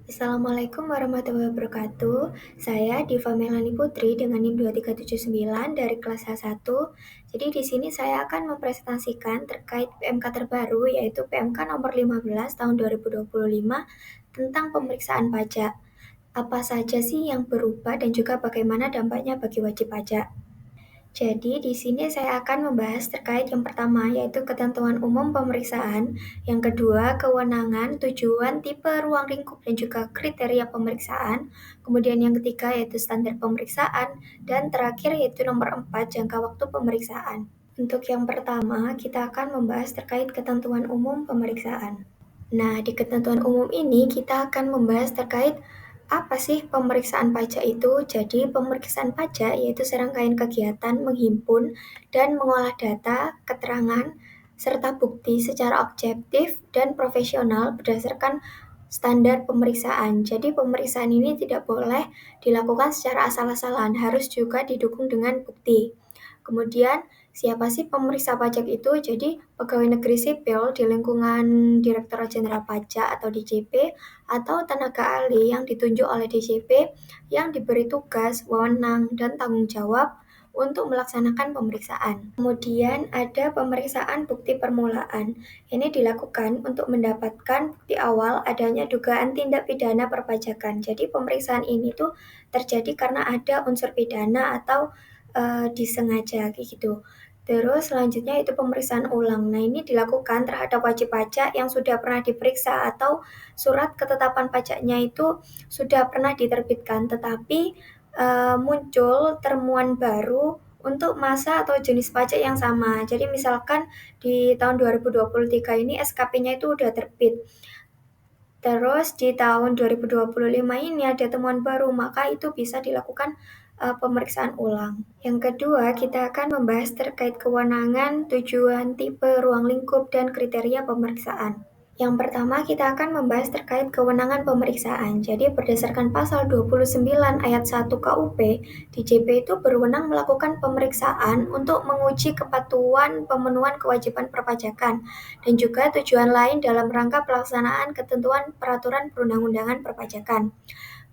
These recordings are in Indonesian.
Assalamualaikum warahmatullahi wabarakatuh. Saya Diva Melani Putri dengan NIM 2379 dari kelas H1. Jadi di sini saya akan mempresentasikan terkait PMK terbaru yaitu PMK nomor 15 tahun 2025 tentang pemeriksaan pajak. Apa saja sih yang berubah dan juga bagaimana dampaknya bagi wajib pajak? Jadi, di sini saya akan membahas terkait yang pertama, yaitu ketentuan umum pemeriksaan, yang kedua, kewenangan, tujuan, tipe ruang lingkup, dan juga kriteria pemeriksaan, kemudian yang ketiga, yaitu standar pemeriksaan, dan terakhir, yaitu nomor 4, jangka waktu pemeriksaan. Untuk yang pertama, kita akan membahas terkait ketentuan umum pemeriksaan. Nah, di ketentuan umum ini kita akan membahas terkait apa sih pemeriksaan pajak itu. Jadi, pemeriksaan pajak yaitu serangkaian kegiatan menghimpun dan mengolah data, keterangan, serta bukti secara objektif dan profesional berdasarkan standar pemeriksaan. Jadi, pemeriksaan ini tidak boleh dilakukan secara asal-asalan, harus juga didukung dengan bukti. Kemudian, siapa sih pemeriksa pajak itu? Jadi, pegawai negeri sipil di lingkungan Direktorat Jenderal Pajak atau DJP, atau tenaga ahli yang ditunjuk oleh DJP yang diberi tugas, wewenang, dan tanggung jawab untuk melaksanakan pemeriksaan. Kemudian ada pemeriksaan bukti permulaan. Ini dilakukan untuk mendapatkan bukti awal adanya dugaan tindak pidana perpajakan. Jadi pemeriksaan ini tuh terjadi karena ada unsur pidana atau disengaja kayak gitu. Terus selanjutnya itu pemeriksaan ulang. Nah, ini dilakukan terhadap wajib pajak yang sudah pernah diperiksa atau surat ketetapan pajaknya itu sudah pernah diterbitkan, tetapi muncul temuan baru untuk masa atau jenis pajak yang sama. Jadi misalkan di tahun 2023 ini SKP-nya itu udah terbit. Terus di tahun 2025 ini ada temuan baru, maka itu bisa dilakukan pemeriksaan ulang. Yang kedua, kita akan membahas terkait kewenangan, tujuan, tipe, ruang lingkup, dan kriteria pemeriksaan. Yang pertama, kita akan membahas terkait kewenangan pemeriksaan. Jadi, berdasarkan pasal 29 ayat 1 KUP, DJP itu berwenang melakukan pemeriksaan untuk menguji kepatuhan pemenuhan kewajiban perpajakan dan juga tujuan lain dalam rangka pelaksanaan ketentuan peraturan perundang-undangan perpajakan.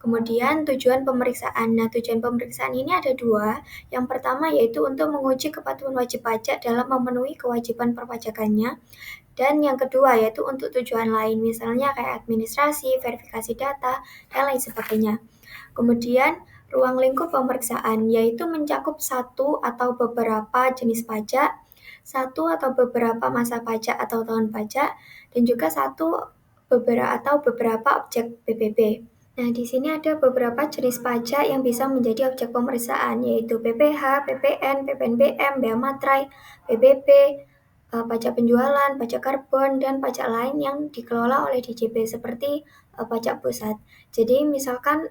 Kemudian tujuan pemeriksaan. Nah, tujuan pemeriksaan ini ada dua. Yang pertama yaitu untuk menguji kepatuhan wajib pajak dalam memenuhi kewajiban perpajakannya. Dan yang kedua yaitu untuk tujuan lain, misalnya kayak administrasi, verifikasi data, dan lain sebagainya. Kemudian ruang lingkup pemeriksaan yaitu mencakup satu atau beberapa jenis pajak, satu atau beberapa masa pajak atau tahun pajak, dan juga beberapa objek PPB. Nah, di sini ada beberapa jenis pajak yang bisa menjadi objek pemeriksaan, yaitu PPH, PPN, PPNBM, Bea Matrai, PBB, pajak penjualan, pajak karbon, dan pajak lain yang dikelola oleh DJP seperti pajak pusat. Jadi misalkan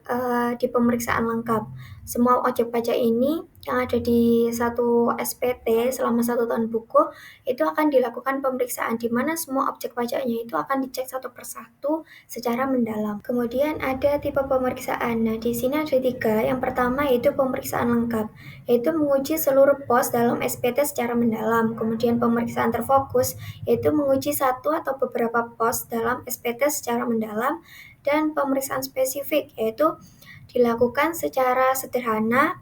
di pemeriksaan lengkap, semua objek pajak ini yang ada di satu SPT selama 1 tahun buku itu akan dilakukan pemeriksaan di mana semua objek pajaknya itu akan dicek satu persatu secara mendalam. Kemudian ada tipe pemeriksaan. Nah, di sini ada 3. Yang pertama yaitu pemeriksaan lengkap, yaitu menguji seluruh pos dalam SPT secara mendalam. Kemudian pemeriksaan terfokus, yaitu menguji satu atau beberapa pos dalam SPT secara mendalam. Dan pemeriksaan spesifik, yaitu dilakukan secara sederhana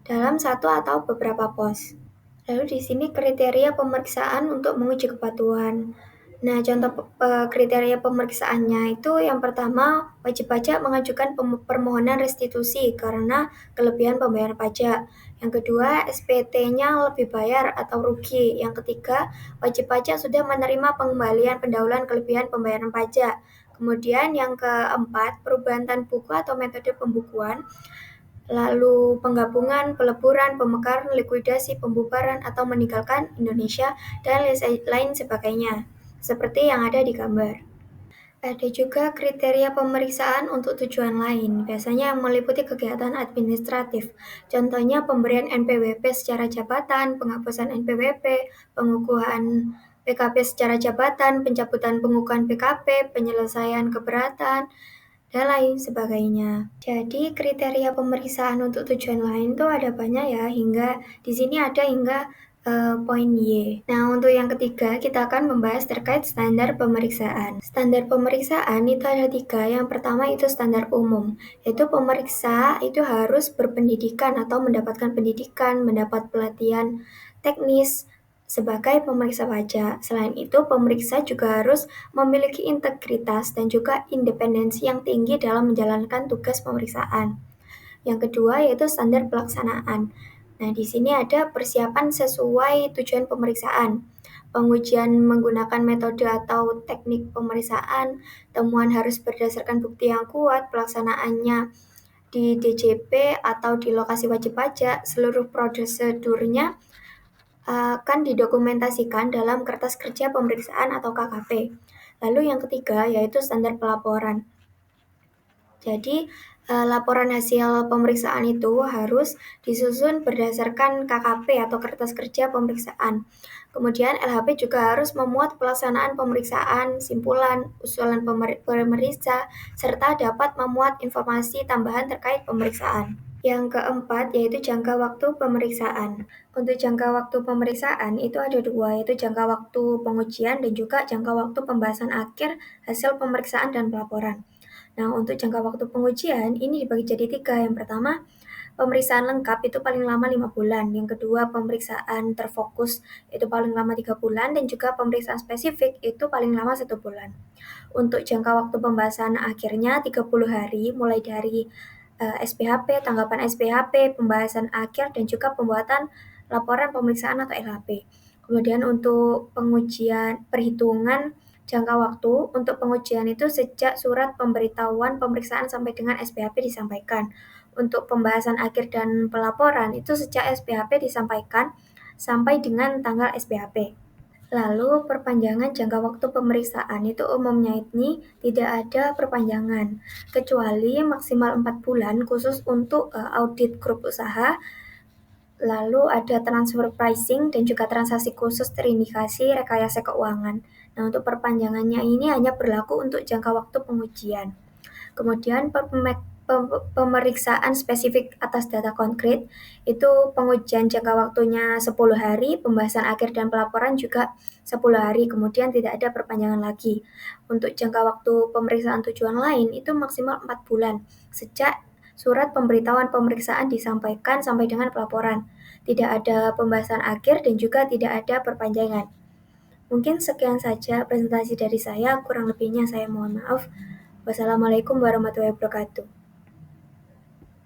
dalam satu atau beberapa pos. Lalu di sini kriteria pemeriksaan untuk menguji kepatuhan. Nah, contoh kriteria pemeriksaannya itu yang pertama, wajib pajak mengajukan permohonan restitusi karena kelebihan pembayaran pajak. Yang kedua, SPT-nya lebih bayar atau rugi. Yang ketiga, wajib pajak sudah menerima pengembalian pendahuluan kelebihan pembayaran pajak. Kemudian yang keempat, perubahan tan buku atau metode pembukuan. Lalu penggabungan, peleburan, pemekaran, likuidasi, pembubaran, atau meninggalkan Indonesia, dan lain sebagainya, seperti yang ada di gambar. Ada juga kriteria pemeriksaan untuk tujuan lain, biasanya yang meliputi kegiatan administratif. Contohnya pemberian NPWP secara jabatan, penghapusan NPWP, pengukuhan PKP secara jabatan, pencabutan pengukuhan PKP, penyelesaian keberatan, dan lain sebagainya. Jadi kriteria pemeriksaan untuk tujuan lain tuh ada banyak ya, hingga di sini ada hingga poin Y. Nah, untuk yang ketiga, kita akan membahas terkait standar pemeriksaan. Standar pemeriksaan itu ada 3. Yang pertama itu standar umum, yaitu pemeriksa itu harus berpendidikan atau mendapatkan pendidikan, mendapat pelatihan teknis sebagai pemeriksa pajak. Selain itu, pemeriksa juga harus memiliki integritas dan juga independensi yang tinggi dalam menjalankan tugas pemeriksaan. Yang kedua yaitu standar pelaksanaan. Nah, di sini ada persiapan sesuai tujuan pemeriksaan. Pengujian menggunakan metode atau teknik pemeriksaan, temuan harus berdasarkan bukti yang kuat, pelaksanaannya di DJP atau di lokasi wajib pajak, seluruh prosedurnya akan didokumentasikan dalam kertas kerja pemeriksaan atau KKP. Lalu yang ketiga yaitu standar pelaporan. Jadi, laporan hasil pemeriksaan itu harus disusun berdasarkan KKP atau kertas kerja pemeriksaan. Kemudian LHP juga harus memuat pelaksanaan pemeriksaan, simpulan, usulan pemeriksa, serta dapat memuat informasi tambahan terkait pemeriksaan. Yang keempat yaitu jangka waktu pemeriksaan. Untuk jangka waktu pemeriksaan itu ada 2, yaitu jangka waktu pengujian dan juga jangka waktu pembahasan akhir hasil pemeriksaan dan pelaporan. Nah, untuk jangka waktu pengujian ini dibagi jadi 3. Yang pertama, pemeriksaan lengkap itu paling lama 5 bulan. Yang kedua, pemeriksaan terfokus itu paling lama 3 bulan. Dan juga pemeriksaan spesifik itu paling lama 1 bulan. Untuk jangka waktu pembahasan akhirnya 30 hari, mulai dari SPHP, tanggapan SPHP, pembahasan akhir, dan juga pembuatan laporan pemeriksaan atau LHP. Kemudian untuk pengujian perhitungan jangka waktu untuk pengujian itu sejak surat pemberitahuan pemeriksaan sampai dengan SPHP disampaikan. Untuk pembahasan akhir dan pelaporan itu sejak SPHP disampaikan sampai dengan tanggal SPHP. Lalu perpanjangan jangka waktu pemeriksaan itu umumnya ini tidak ada perpanjangan, kecuali maksimal 4 bulan khusus untuk audit grup usaha. Lalu ada transfer pricing dan juga transaksi khusus terindikasi rekayasa keuangan. Nah, untuk perpanjangannya ini hanya berlaku untuk jangka waktu pengujian. Kemudian pemeriksaan spesifik atas data konkret itu pengujian jangka waktunya 10 hari, pembahasan akhir dan pelaporan juga 10 hari, kemudian tidak ada perpanjangan lagi. Untuk jangka waktu pemeriksaan tujuan lain itu maksimal 4 bulan, sejak surat pemberitahuan pemeriksaan disampaikan sampai dengan pelaporan. Tidak ada pembahasan akhir dan juga tidak ada perpanjangan. Mungkin sekian saja presentasi dari saya, kurang lebihnya saya mohon maaf. Wassalamualaikum warahmatullahi wabarakatuh.